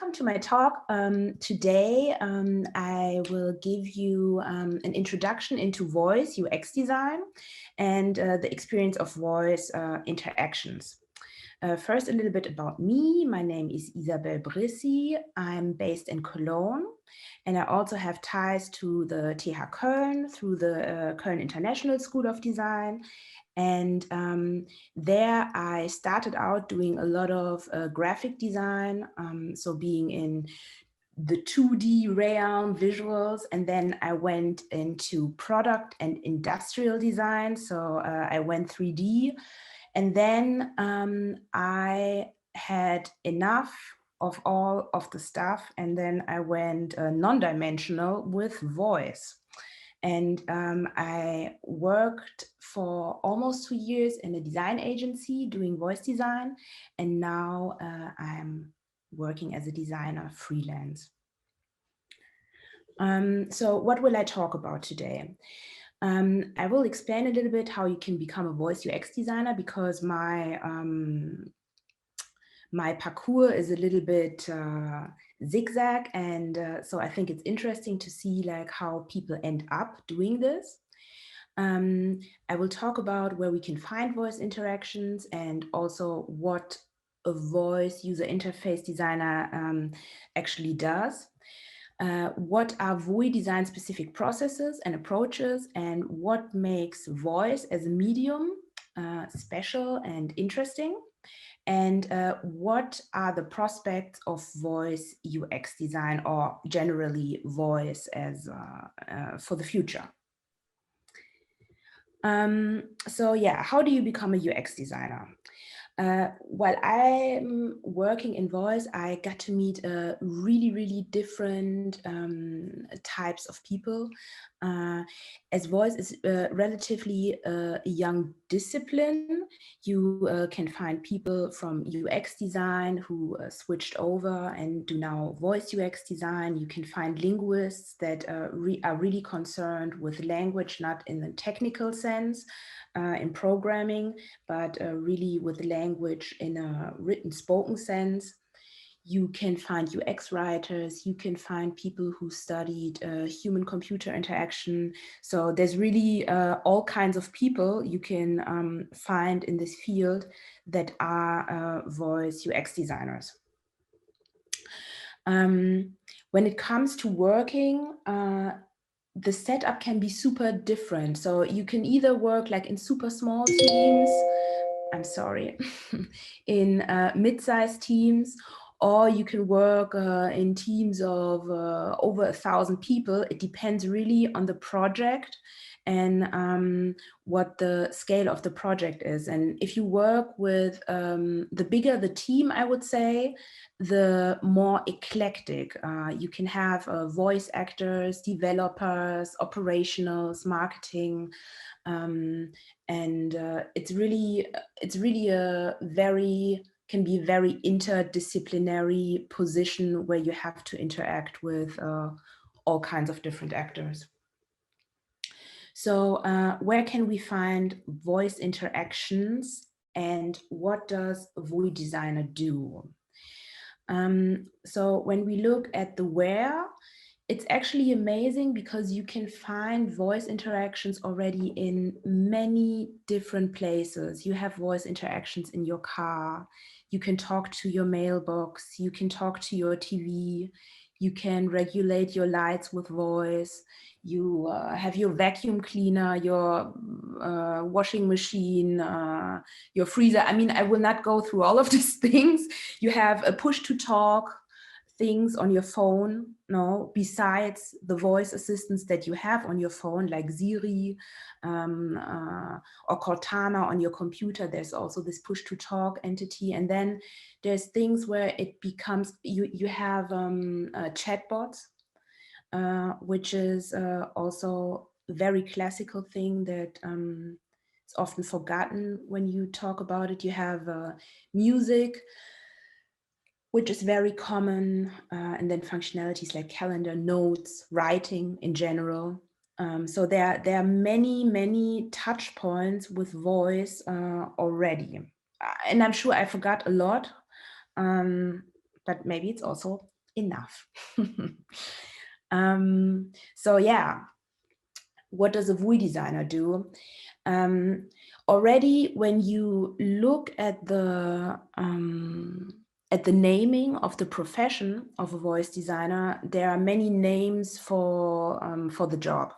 Welcome to my talk. Today, I will give you an introduction into voice UX design and the experience of voice interactions. First, a little bit about me. My name is Isabelle Brissy. I'm based in Cologne, and I also have ties to the TH Köln through the Köln International School of Design. And there I started out doing a lot of graphic design, so being in the 2D realm, visuals, and then I went into product and industrial design, so I went 3D, and then I had enough of all of the stuff, and then I went non-dimensional with voice. And I worked for almost 2 years in a design agency doing voice design. And now I'm working as a designer freelance. So what will I talk about today? I will explain a little bit how you can become a voice UX designer, because my parcours is a little bit zigzag, and so I think it's interesting to see like how people end up doing this. I will talk about where we can find voice interactions and also what a voice user interface designer actually does. What are VUI design specific processes and approaches, and what makes voice as a medium special and interesting? And what are the prospects of voice UX design, or generally voice as for the future? So yeah, how do you become a UX designer? While I'm working in voice, I got to meet really different types of people. As voice is relatively a young discipline, you can find people from UX design who switched over and do now voice UX design. You can find linguists that are really concerned with language, not in the technical sense, in programming, but really with language in a written, spoken sense. You can find UX writers, you can find people who studied human-computer interaction. So there's really all kinds of people you can find in this field that are voice UX designers. When it comes to working, the setup can be super different. So you can either work like in super small teams, I'm sorry, in mid-sized teams, or you can work in teams of over 1,000 people. It depends really on the project and what the scale of the project is. And if you work with the bigger the team, I would say, the more eclectic. You can have voice actors, developers, operationals, marketing, and it's really a can be very interdisciplinary position where you have to interact with all kinds of different actors. So where can we find voice interactions, and what does a VUI designer do? So when we look at the where, it's actually amazing because you can find voice interactions already in many different places. You have voice interactions in your car. You can talk to your mailbox. You can talk to your TV. You can regulate your lights with voice. You have your vacuum cleaner, your washing machine, your freezer. I mean, I will not go through all of these things. You have a push to talk things on your phone, no, besides the voice assistants that you have on your phone, like Siri or Cortana on your computer. There's also this push to talk entity. And then there's things where it becomes, you have chatbots, which is also a very classical thing that is often forgotten when you talk about it. You have music, which is very common, and then functionalities like calendar, notes, writing in general. So there are many touch points with voice already. And I'm sure I forgot a lot. but maybe it's also enough. So yeah, what does a vui designer do? Already when you look at the naming of the profession of a voice designer, there are many names for the job.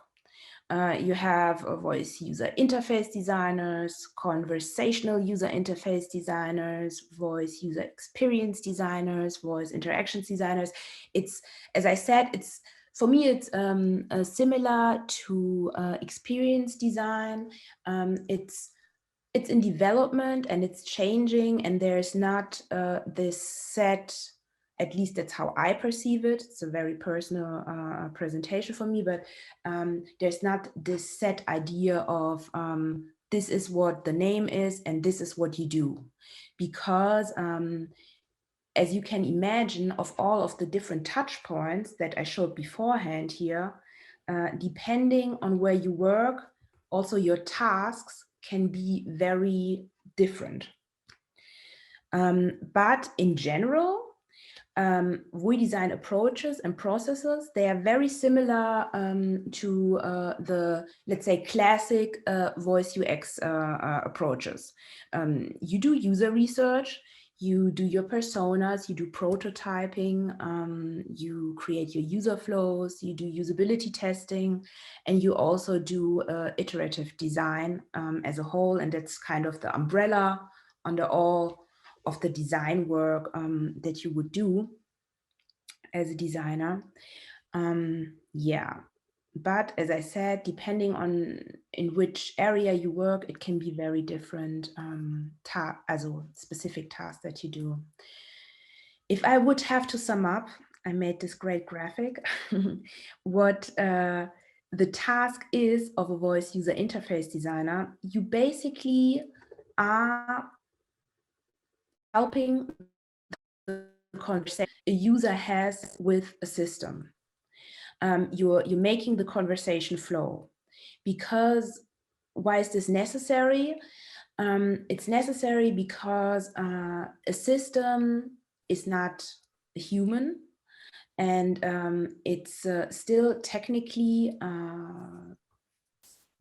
You have voice user interface designers, conversational user interface designers, voice user experience designers, voice interactions designers. It's, as I said, it's, for me, it's similar to experience design. It's in development and it's changing, and there's not this set, at least that's how I perceive it. It's a very personal presentation for me, but there's not this set idea of this is what the name is and this is what you do. Because as you can imagine, of all of the different touch points that I showed beforehand here, depending on where you work, also your tasks can be very different. But in general, vui design approaches and processes, they are very similar to the, let's say, classic voice UX approaches. You do user research, you do your personas, you do prototyping, you create your user flows, you do usability testing, and you also do iterative design as a whole. And that's kind of the umbrella under all of the design work that you would do as a designer. Yeah, but as I said, depending on in which area you work, it can be very different also specific tasks that you do. If I would have to sum up, I made this great graphic, what the task is of a voice user interface designer. You basically are helping the conversation a user has with a system. You're making the conversation flow. Because why is this necessary? It's necessary because a system is not a human, and it's still technically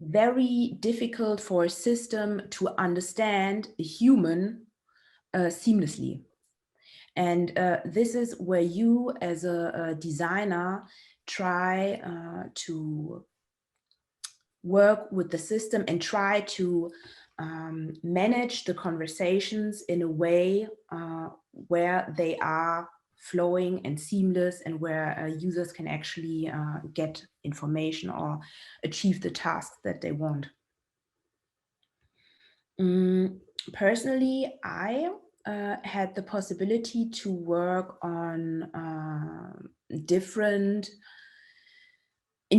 very difficult for a system to understand a human seamlessly. And this is where you as a designer try to work with the system and try to manage the conversations in a way where they are flowing and seamless, and where users can actually get information or achieve the task that they want. Personally, I had the possibility to work on in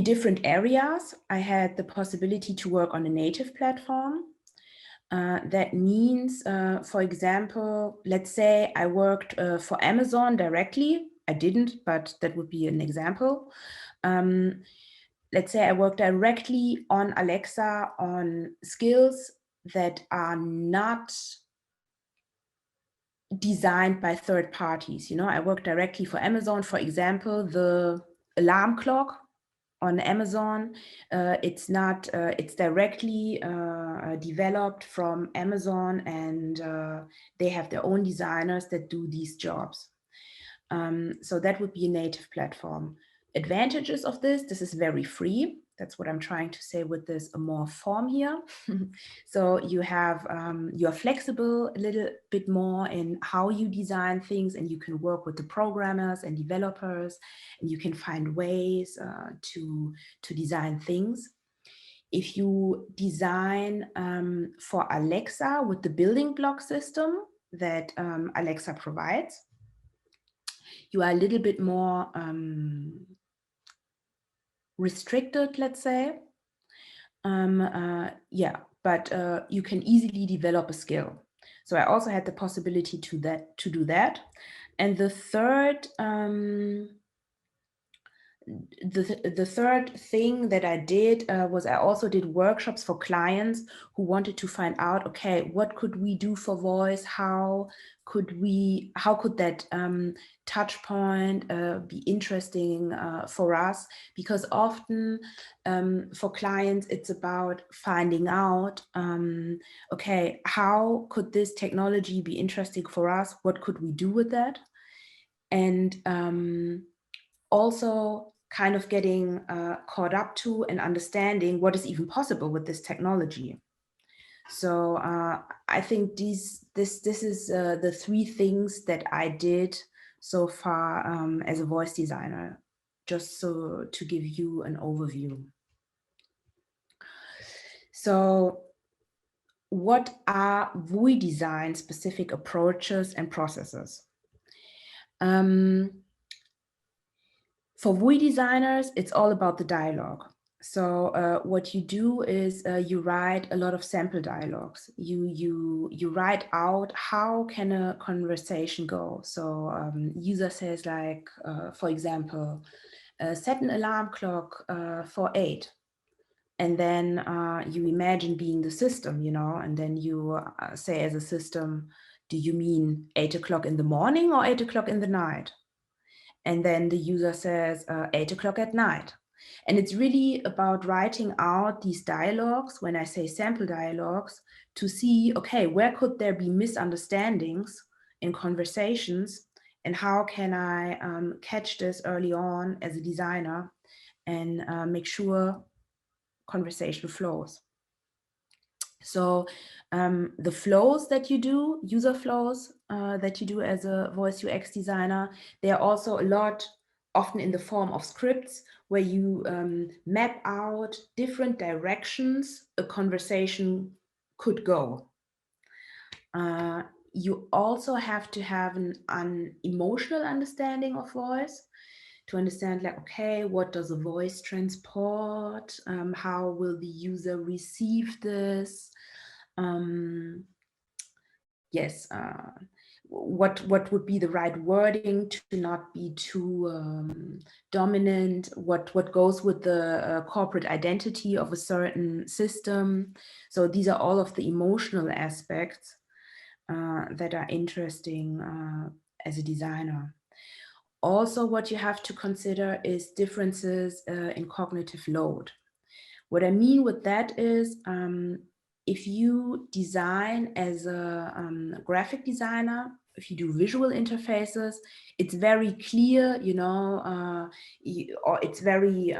different areas. I had the possibility to work on a native platform. That means, for example, let's say I worked for Amazon directly. I didn't, but that would be an example. Let's say I work directly on Alexa on skills that are not designed by third parties. You know, I work directly for Amazon. For example, the alarm clock on Amazon, it's not, it's directly developed from Amazon, and they have their own designers that do these jobs. So that would be a native platform. Advantages of this is very free. That's what I'm trying to say with this more form here. So you have, you're flexible a little bit more in how you design things, and you can work with the programmers and developers, and you can find ways to design things. If you design for Alexa with the building block system that Alexa provides, you are a little bit more restricted, let's say. Yeah, but you can easily develop a skill. So I also had the possibility to do that. And the third the third thing that I did was I also did workshops for clients who wanted to find out, okay, what could we do for voice? How could that touch point be interesting for us? Because often for clients, it's about finding out, okay, how could this technology be interesting for us? What could we do with that? And also kind of getting caught up to and understanding what is even possible with this technology. So I think this is the three things that I did so far as a voice designer, just so to give you an overview. So what are voice design specific approaches and processes? For voice designers, it's all about the dialogue. So what you do is you write a lot of sample dialogues. You write out how can a conversation go. So user says like, for example, set an alarm clock for 8. And then you imagine being the system, you know, and then you say as a system, do you mean 8 o'clock in the morning or 8 o'clock in the night? And then the user says 8 o'clock at night. And it's really about writing out these dialogues, when I say sample dialogues, to see, okay, where could there be misunderstandings in conversations, and how can I catch this early on as a designer and make sure conversation flows. So the flows that you do, user flows that you do as a voice UX designer, they are also a lot often in the form of scripts where you map out different directions a conversation could go. You also have to have an emotional understanding of voice, to understand like, okay, what does a voice transport? How will the user receive this? Yes, what would be the right wording to not be too dominant? What goes with the corporate identity of a certain system? So these are all of the emotional aspects that are interesting as a designer. Also, what you have to consider is differences in cognitive load. What I mean with that is, if you design as a graphic designer, if you do visual interfaces, it's very clear, you know, or it's very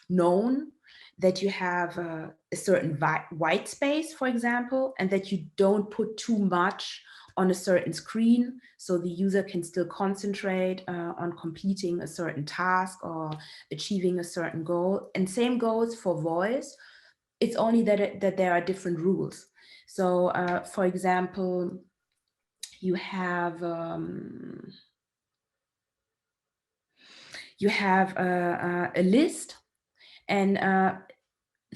known that you have a certain white space, for example, and that you don't put too much on a certain screen, so the user can still concentrate on completing a certain task or achieving a certain goal. And same goes for voice. It's only that there are different rules. So for example, you have a list, and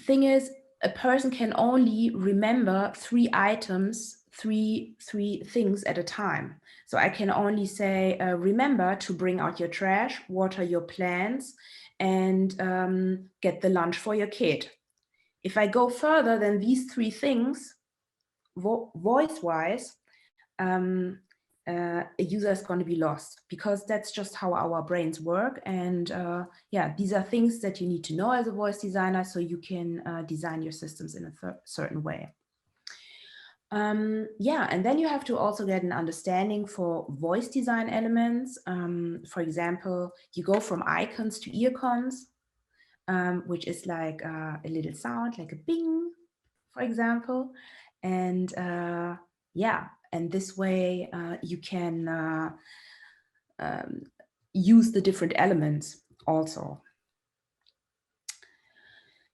thing is, a person can only remember 3 items, three things at a time. So I can only say, remember to bring out your trash, water your plants, and get the lunch for your kid. If I go further than these 3 things, voice-wise, a user is going to be lost, because that's just how our brains work. And yeah, these are things that you need to know as a voice designer, so you can design your systems in a certain way. Yeah, and then you have to also get an understanding for voice design elements. For example, you go from icons to earcons, which is like a little sound, like a bing, for example. And yeah, and this way you can use the different elements also.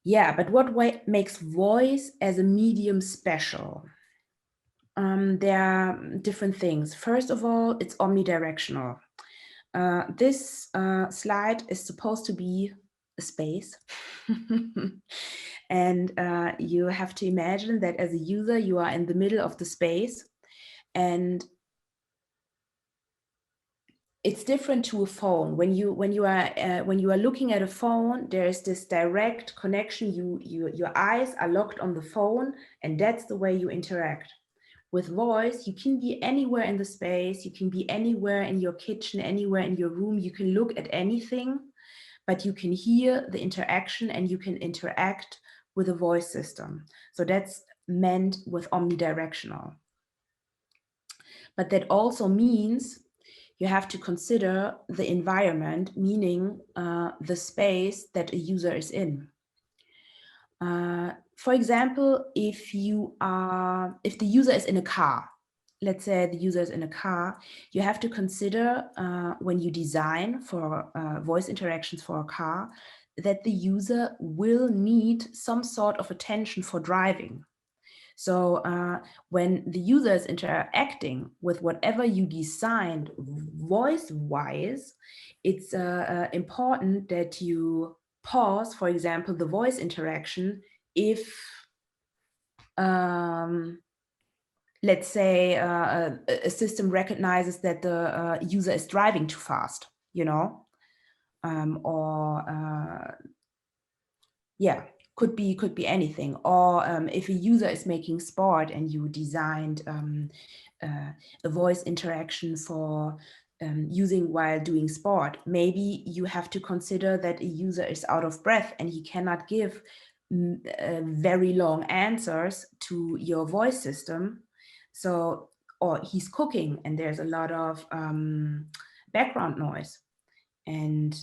Yeah, but what makes voice as a medium special? There are different things. First of all, it's omnidirectional. This slide is supposed to be a space. And you have to imagine that as a user, you are in the middle of the space, and it's different to a phone. When you are looking at a phone, there is this direct connection. Your eyes are locked on the phone, and that's the way you interact. With voice, you can be anywhere in the space, you can be anywhere in your kitchen, anywhere in your room, you can look at anything, but you can hear the interaction and you can interact with a voice system. So that's meant with omnidirectional. But that also means you have to consider the environment, meaning the space that a user is in. For example, if the user is in a car, let's say the user is in a car, you have to consider when you design for voice interactions for a car, that the user will need some sort of attention for driving. So when the user is interacting with whatever you designed voice-wise, it's important that you pause, for example, the voice interaction if, let's say, a system recognizes that the user is driving too fast, you know, yeah, could be anything. Or if a user is making sport and you designed a voice interaction for using while doing sport, maybe you have to consider that a user is out of breath and he cannot give very long answers to your voice system. So, or he's cooking and there's a lot of background noise, and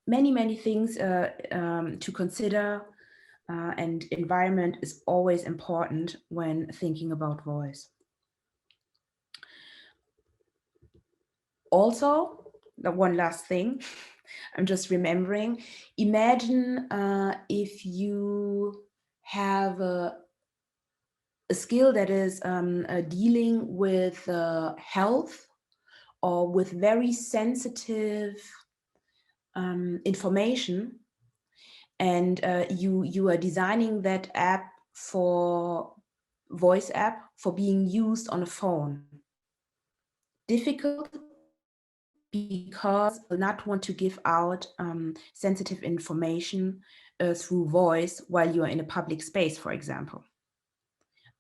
many things to consider, and environment is always important when thinking about voice. Also, the one last thing, I'm just remembering, imagine if you have a skill that is dealing with health or with very sensitive information, and you are designing that app for voice app for being used on a phone. Difficult because will not want to give out sensitive information through voice while you are in a public space, for example.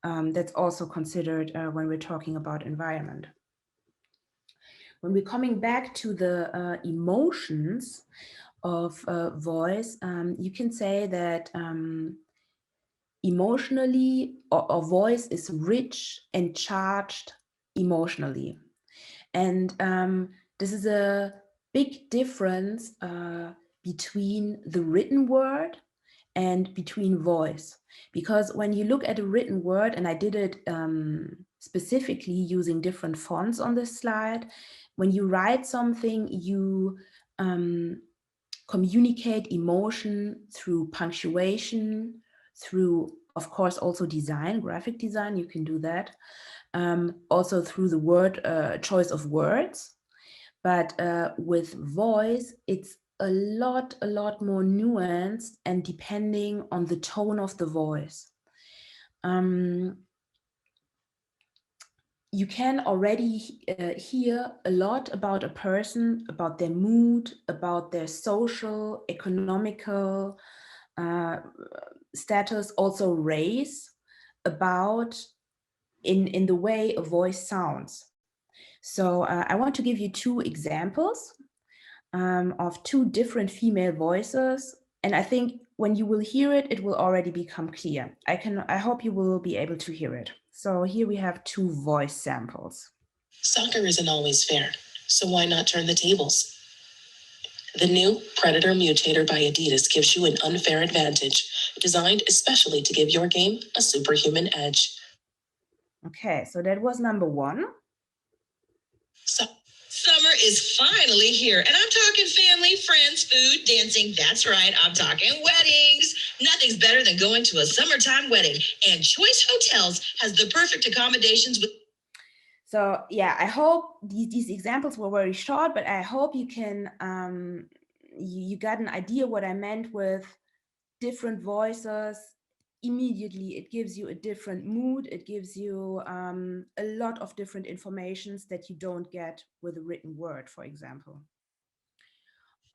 That's also considered when we're talking about environment. When we're coming back to the emotions of voice, you can say that emotionally, or voice is rich and charged emotionally. And this is a big difference between the written word and between voice. Because when you look at a written word, and I did it specifically using different fonts on this slide, when you write something, you communicate emotion through punctuation, through, of course, also design, graphic design, you can do that. Also through the word choice of words. But with voice, it's a lot more nuanced and depending on the tone of the voice. You can already hear a lot about a person, about their mood, about their social, economical status, also race, about in the way a voice sounds. So I want to give you two examples of two different female voices. And I think when you will hear it, it will already become clear. I hope you will be able to hear it. So here we have two voice samples. Soccer isn't always fair, so why not turn the tables? The new Predator Mutator by Adidas gives you an unfair advantage, designed especially to give your game a superhuman edge. Okay, so that was number one. Summer is finally here, and I'm talking family, friends, food, dancing. That's right, I'm talking weddings. Nothing's better than going to a summertime wedding, and Choice Hotels has the perfect accommodations with. So yeah, I hope these examples were very short, but I hope you can you got an idea what I meant with different voices immediately it gives you a different mood. It gives you a lot of different informations that you don't get with a written word, for example.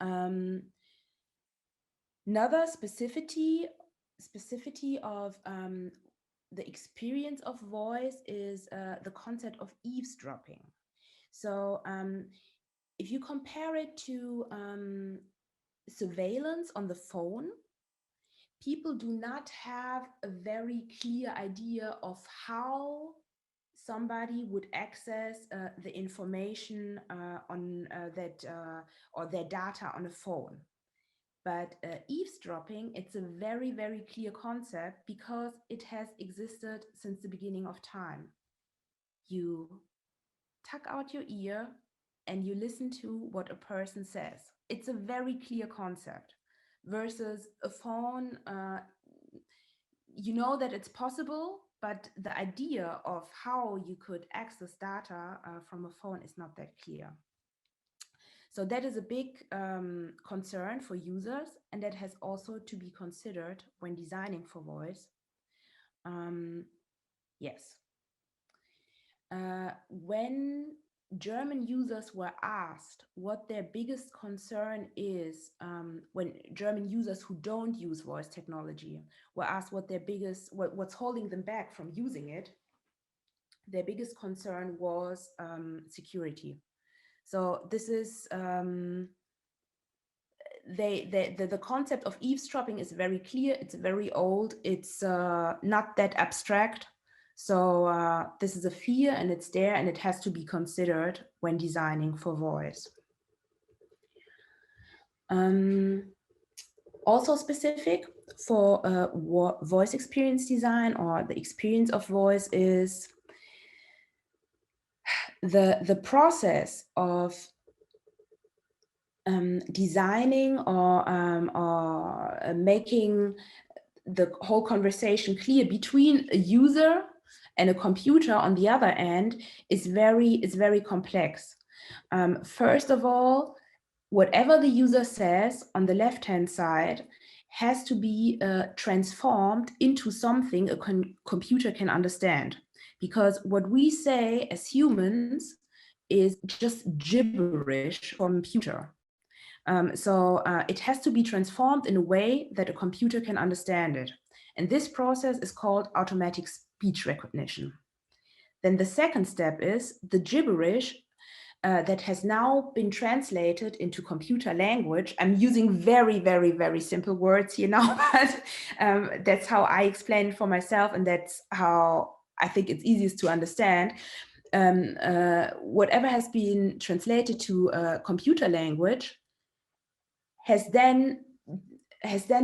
Another specificity of the experience of voice is the concept of eavesdropping. So if you compare it to surveillance on the phone, people do not have a very clear idea of how somebody would access the information on that or their data on a phone. But eavesdropping, it's a very, very clear concept because it has existed since the beginning of time. You tuck out your ear and you listen to what a person says. It's a very clear concept versus a phone. You know that it's possible, but the idea of how you could access data from a phone is not that clear. So that is a big concern for users, and that has also to be considered when designing for voice. Yes. When German users were asked what their biggest concern is, when German users who don't use voice technology were asked what their biggest, what's holding them back from using it, their biggest concern was security. So this is the concept of eavesdropping is very clear. It's very old. It's not that abstract. So this is a fear, and it's there, and it has to be considered when designing for voice. Also specific for voice experience design, or the experience of voice, is the process of designing or making the whole conversation clear between a user and a computer on the other end is very complex. First of all, whatever the user says on the left-hand side has to be transformed into something a computer can understand. Because what we say as humans is just gibberish for a computer. So it has to be transformed in a way that a computer can understand it. And this process is called automatic speech recognition. Then the second step is the gibberish that has now been translated into computer language. I'm using very simple words here now, but that's how I explain it for myself, and that's how I think it's easiest to understand. Whatever has been translated to computer language has then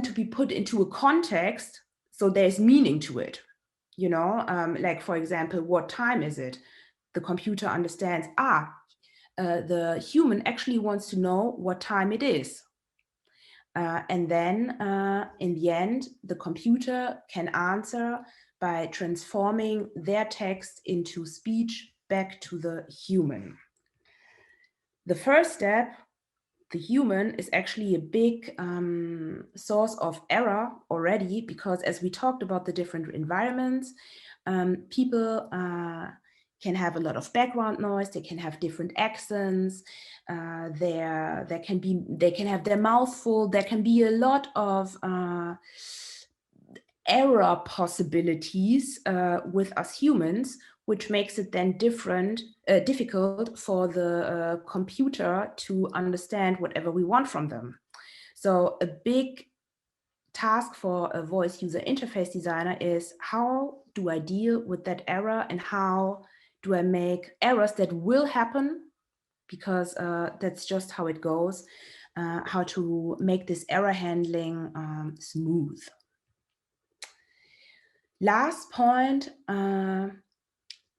to be put into a context, so there's meaning to it. You know, like for example, what time is it? The computer understands, the human actually wants to know what time it is. And then in the end, the computer can answer by transforming their text into speech back to the human. The first step, the human, is actually a big source of error already, because as we talked about the different environments, people can have a lot of background noise, they can have different accents, they can have their mouth full, there can be a lot of error possibilities with us humans, which makes it then difficult for the computer to understand whatever we want from them. So a big task for a voice user interface designer is, how do I deal with that error, and how do I make errors that will happen, because that's just how it goes, how to make this error handling smooth. Last point,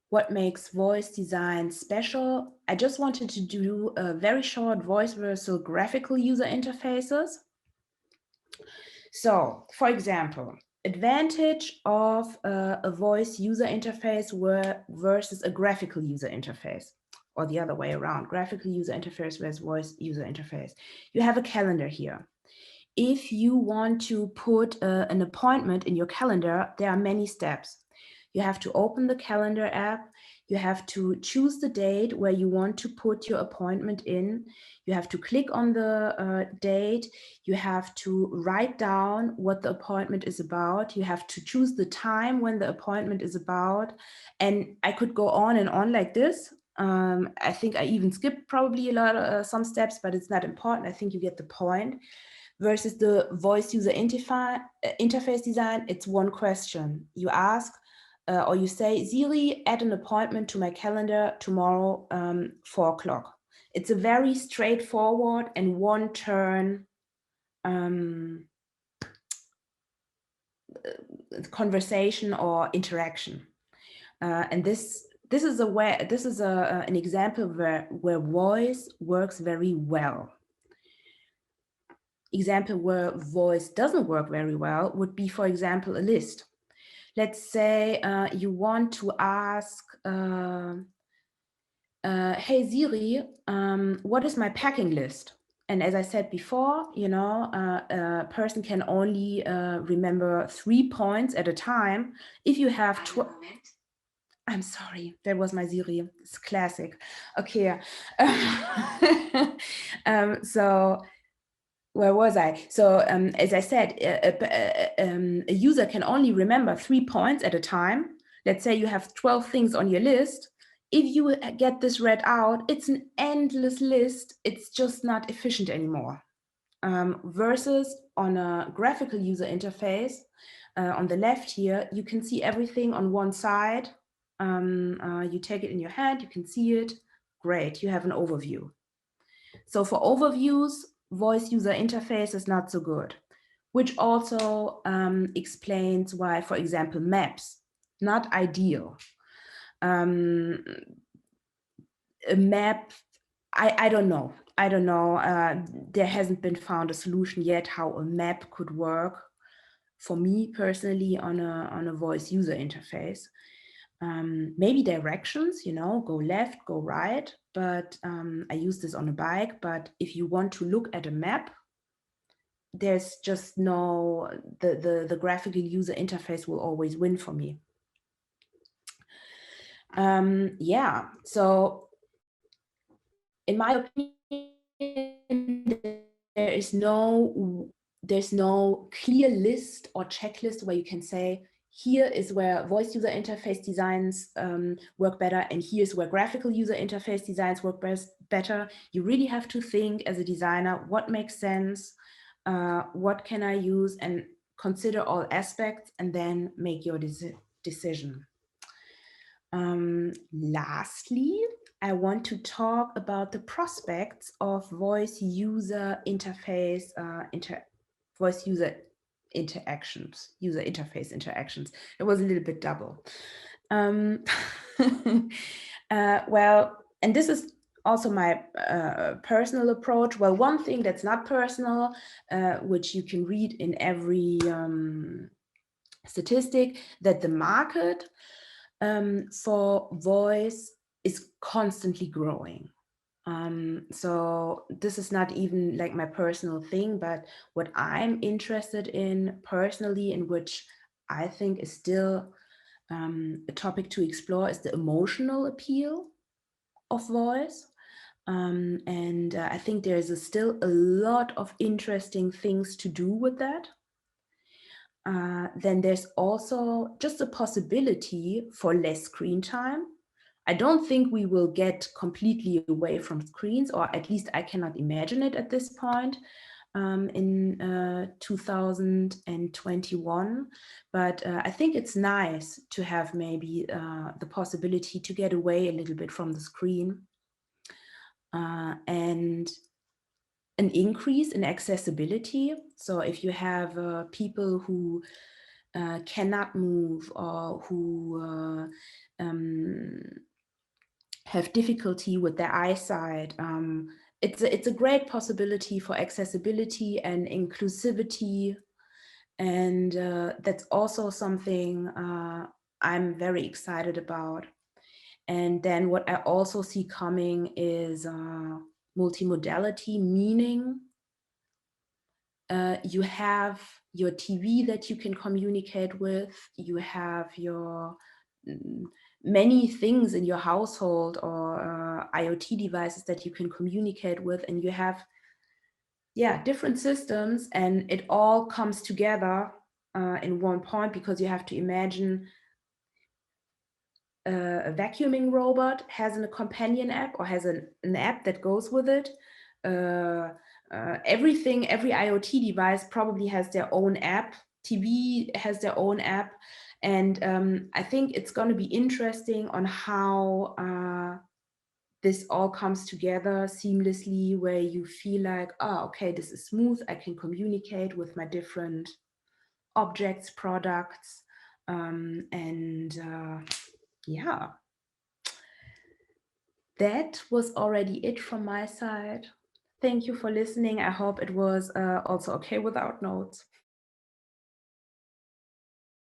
what makes voice design special? I just wanted to do a very short voice versus graphical user interfaces. So, for example, advantage of a voice user interface versus a graphical user interface, or the other way around, graphical user interface versus voice user interface. You have a calendar here. if you want to put an appointment in your calendar, there are many steps. You have to open the calendar app. You have to choose the date where you want to put your appointment in. You have to click on the date. You have to write down what the appointment is about. You have to choose the time when the appointment is about. And I could go on and on like this. I think I even skipped probably a lot of some steps, but it's not important. I think you get the point. Versus the voice user interface design, it's one question. You ask or you say, Siri, add an appointment to my calendar tomorrow, 4 o'clock. It's a very straightforward and one turn conversation or interaction. And this is an example where voice works very well. Example where voice doesn't work very well would be, for example, a list. Let's say you want to ask, hey Siri, what is my packing list? And as I said before, you know, a person can only remember 3 points at a time. If you have I'm sorry, that was my Siri. It's classic. Okay. So where was I? So as I said, a user can only remember 3 points at a time. Let's say you have 12 things on your list. If you get this read out, it's an endless list. It's just not efficient anymore. Versus on a graphical user interface, on the left here, you can see everything on one side. You take it in your hand, you can see it. Great, you have an overview. So for overviews, voice user interface is not so good, which also explains why, for example, maps, not ideal. A map, I don't know. I don't know. There hasn't been found a solution yet how a map could work for me personally on a voice user interface. Maybe directions, you know, go left, go right, but I use this on a bike. But if you want to look at a map, there's just no, the graphical user interface will always win for me. Yeah, so in my opinion, there's no clear list or checklist where you can say, here is where voice user interface designs work better, and here's where graphical user interface designs work better. You really have to think as a designer, what makes sense, what can I use, and consider all aspects and then make your decision. Lastly, I want to talk about the prospects of voice user interface voice user interactions, user interface interactions. It was a little bit double. Well, and this is also my personal approach. Well, one thing that's not personal, which you can read in every statistic, that the market for voice is constantly growing. So this is not even like my personal thing, but what I'm interested in personally, in which I think is still a topic to explore, is the emotional appeal of voice. And I think there's still a lot of interesting things to do with that. Then there's also just a possibility for less screen time. I don't think we will get completely away from screens, or at least I cannot imagine it at this point in 2021. But I think it's nice to have maybe the possibility to get away a little bit from the screen. And an increase in accessibility. So if you have people who cannot move or who have difficulty with their eyesight, it's a great possibility for accessibility and inclusivity. And that's also something I'm very excited about. And then what I also see coming is multimodality, meaning You have your TV that you can communicate with. You have your many things in your household or IoT devices that you can communicate with, and you have different systems, and it all comes together in one point, because you have to imagine a vacuuming robot has a companion app or has an app that goes with it. Everything, every IoT device probably has their own app. TV has their own app. And I think it's going to be interesting on how this all comes together seamlessly, where you feel like, oh, okay, this is smooth. I can communicate with my different objects, products, yeah. That was already it from my side. Thank you for listening. I hope it was also okay without notes.